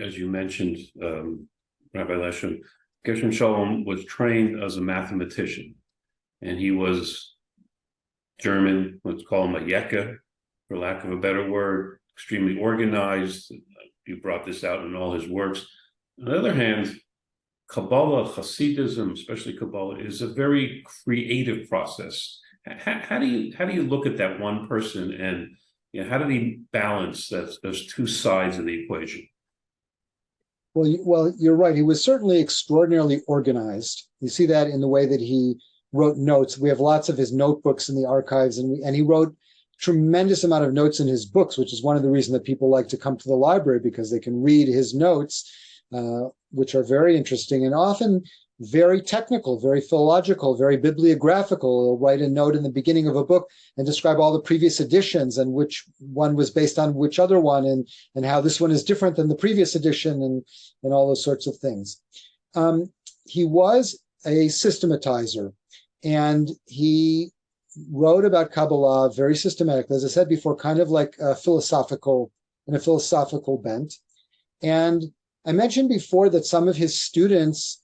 As you mentioned, Rabbi Leshem, Gershom Scholem was trained as a mathematician, and he was German, let's call him a Yeka, for lack of a better word, extremely organized. You brought this out in all his works. On the other hand, Kabbalah, Hasidism, especially Kabbalah, is a very creative process. How do you look at that one person, and how did he balance those two sides of the equation? Well, you're right. He was certainly extraordinarily organized. You see that in the way that he wrote notes. We have lots of his notebooks in the archives, and he wrote tremendous amount of notes in his books, which is one of the reasons that people like to come to the library, because they can read his notes, which are very interesting and often very technical, very philological, very bibliographical. He'll write a note in the beginning of a book and describe all the previous editions and which one was based on which other one, and how this one is different than the previous edition, and all those sorts of things. He was a systematizer, and he wrote about Kabbalah very systematically, as I said before, kind of like a philosophical bent. And I mentioned before that some of his students,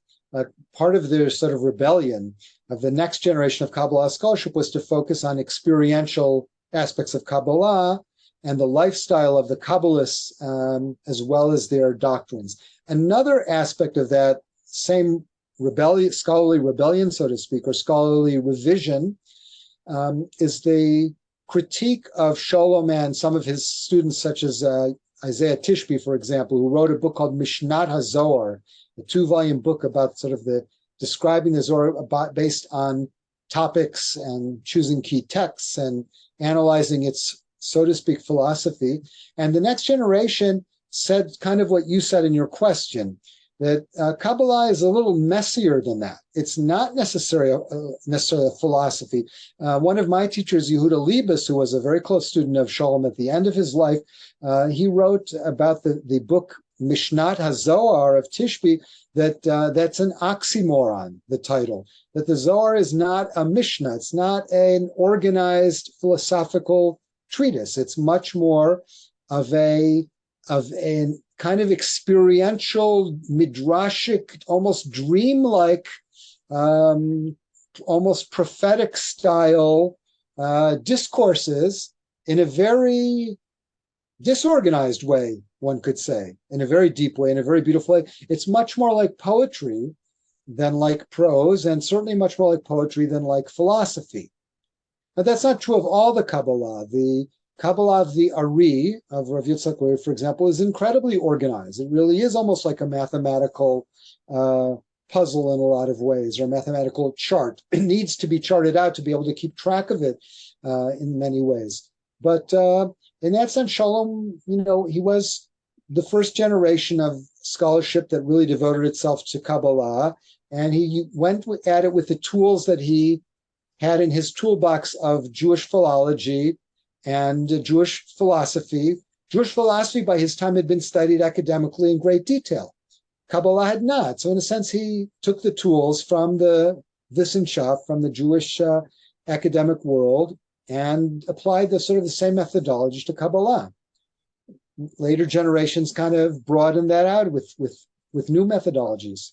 part of their sort of rebellion of the next generation of Kabbalah scholarship was to focus on experiential aspects of Kabbalah and the lifestyle of the Kabbalists, as well as their doctrines. Another aspect of that same scholarly rebellion, so to speak, or scholarly revision, is the critique of Scholem and some of his students, such as Isaiah Tishby, for example, who wrote a book called Mishnat HaZohar, a 2-volume book about sort of the describing the Zohar based on topics and choosing key texts and analyzing its, so to speak, philosophy. And the next generation said kind of what you said in your question, that Kabbalah is a little messier than that. It's not necessarily a philosophy. One of my teachers, Yehuda Liebes, who was a very close student of Scholem at the end of his life, he wrote about the book Mishnat HaZohar of Tishby, that's an oxymoron, the title, that the Zohar is not a Mishnah. It's not an organized philosophical treatise. It's much more of a kind of experiential, midrashic, almost dreamlike, almost prophetic style discourses in a very disorganized way, one could say, in a very deep way, in a very beautiful way. It's much more like poetry than like prose, and certainly much more like poetry than like philosophy. But that's not true of all the Kabbalah. The Kabbalah of the Ari of Rav Yitzchak Leir, for example, is incredibly organized. It really is almost like a mathematical puzzle in a lot of ways, or a mathematical chart. It needs to be charted out to be able to keep track of it in many ways. But in that sense, Scholem, he was the first generation of scholarship that really devoted itself to Kabbalah, and he went at it with the tools that he had in his toolbox of Jewish philology and Jewish philosophy. Jewish philosophy by his time had been studied academically in great detail. Kabbalah had not. So in a sense, he took the tools from the Wissenschaft, from the Jewish academic world, and applied the same methodology to Kabbalah. Later generations kind of broadened that out with new methodologies.